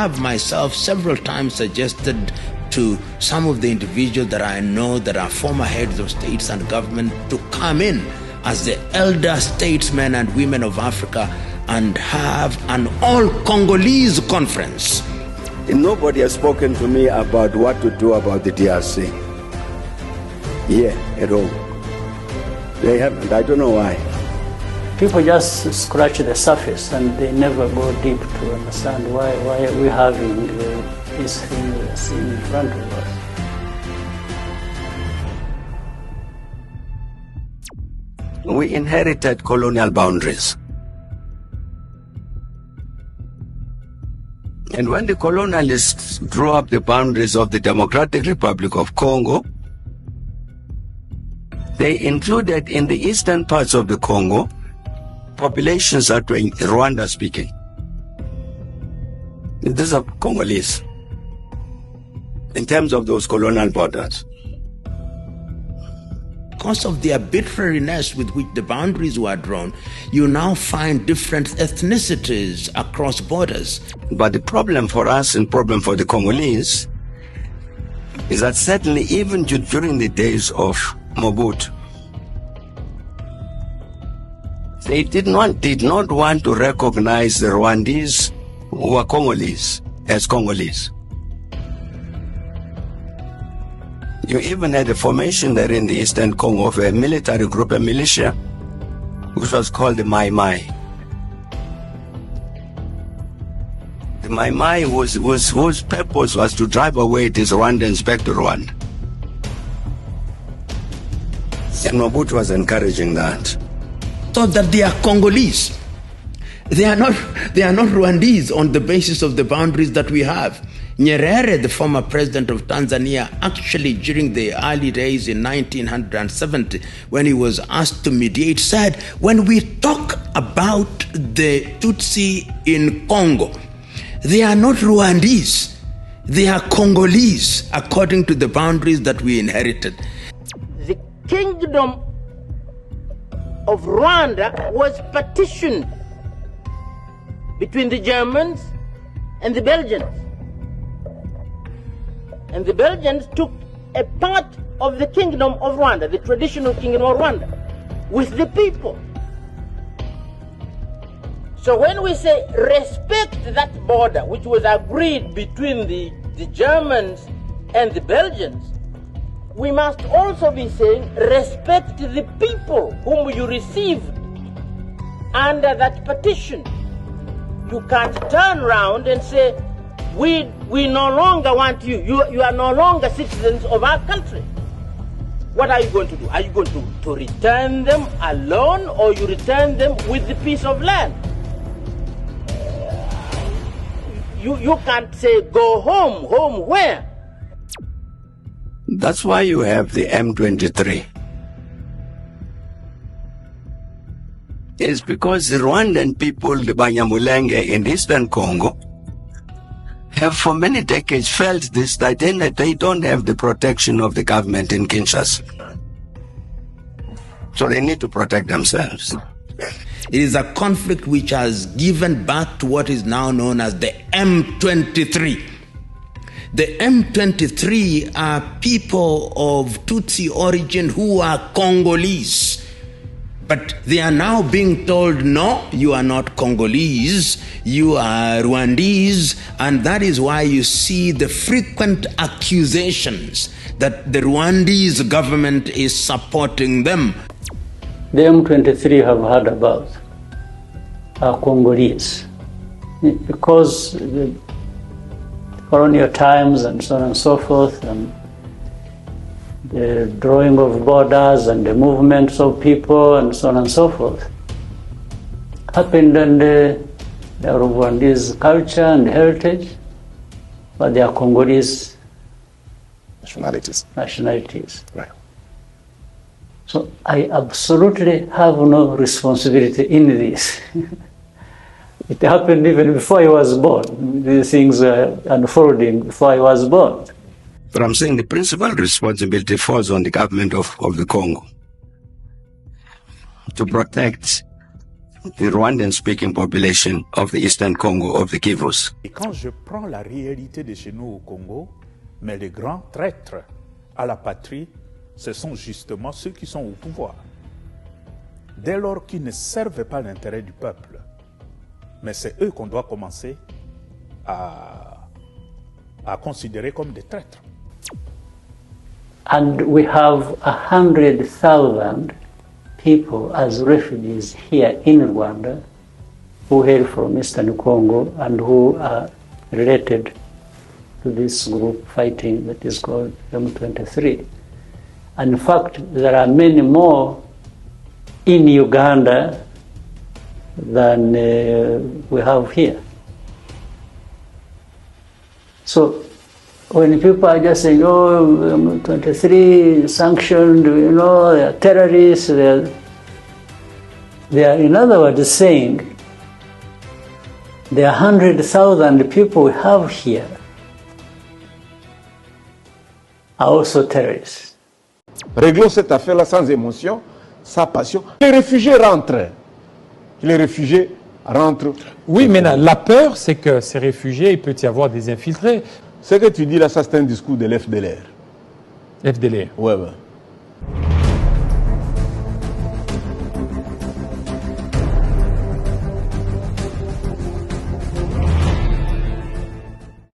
have myself several times suggested to some of the individuals that I know that are former heads of states and government to come in as the elder statesmen and women of Africa and have an all-Congolese conference. Nobody has spoken to me about what to do about the DRC. Yeah, at all. They haven't. I don't know why. People just scratch the surface and they never go deep to understand why are we having this thing we are seeing in front of us. We inherited colonial boundaries. And when the colonialists drew up the boundaries of the Democratic Republic of Congo, they included in the eastern parts of the Congo populations that were Rwanda speaking. These are Congolese in terms of those colonial borders. Because of the arbitrariness with which the boundaries were drawn, you now find different ethnicities across borders. But the problem for us and problem for the Congolese is that certainly even during the days of Mobutu, they did not want to recognize the Rwandese who were Congolese as Congolese. You even had a formation there in the Eastern Congo of a military group, a militia, which was called the Mai Mai. The Mai Mai whose purpose was to drive away these Rwandans back to Rwanda. And Mobutu was encouraging that. So that they are Congolese. They are not Rwandese on the basis of the boundaries that we have. Nyerere, the former president of Tanzania, actually during the early days in 1970, when he was asked to mediate, said, when we talk about the Tutsi in Congo, they are not Rwandese, they are Congolese, according to the boundaries that we inherited. The kingdom of Rwanda was partitioned between the Germans and the Belgians. And the Belgians took a part of the kingdom of Rwanda, the traditional kingdom of Rwanda, with the people. So when we say respect that border, which was agreed between the Germans and the Belgians, we must also be saying respect the people whom you received under that partition. You can't turn around and say, we no longer want you. You are no longer citizens of our country. What are you going to do? Are you going to return them alone, or you return them with the piece of land? You can't say go home. Home where? That's why you have the M23. It's because the Rwandan people, the Banyamulenge in Eastern Congo, have for many decades felt this, that they don't have the protection of the government in Kinshasa. So they need to protect themselves. It is a conflict which has given birth to what is now known as the M23. The M23 are people of Tutsi origin who are Congolese. But they are now being told, no, you are not Congolese, you are Rwandese, and that is why you see the frequent accusations that the Rwandese government is supporting them. The M23 have heard about are Congolese because the colonial times and so on and so forth, and the drawing of borders and the movements of people and so on and so forth happened under the Rwandese culture and heritage, but they are Congolese nationalities. Right. So I absolutely have no responsibility in this. It happened even before I was born. These things were unfolding before I was born. But I'm saying the principal responsibility falls on the government of the Congo to protect the Rwandan-speaking population of the Eastern Congo, of the Kivus. Et quand je prends la réalité de chez nous au Congo, mais les grands traîtres à la patrie, ce sont justement ceux qui sont au pouvoir. Dès lors qu'ils ne servent pas l'intérêt du peuple, mais c'est eux qu'on doit commencer à considérer comme des traîtres. And we have 100,000 people as refugees here in Rwanda who hail from Eastern Congo and who are related to this group fighting that is called M23. And in fact, there are many more in Uganda than we have here. So when people are just saying, oh, 23 sanctioned, you know, they are terrorists, they are in other words saying the 100,000 people we have here are also terrorists. Réglons cette affaire-là sans émotion, sans passion. Les réfugiés rentrent. Les réfugiés rentrent. Oui, mais la peur, c'est que ces réfugiés, il peut y avoir des infiltrés. Ce que tu dis là, ça c'est un discours de l'FDLR. FDLR. Ouais, ouais.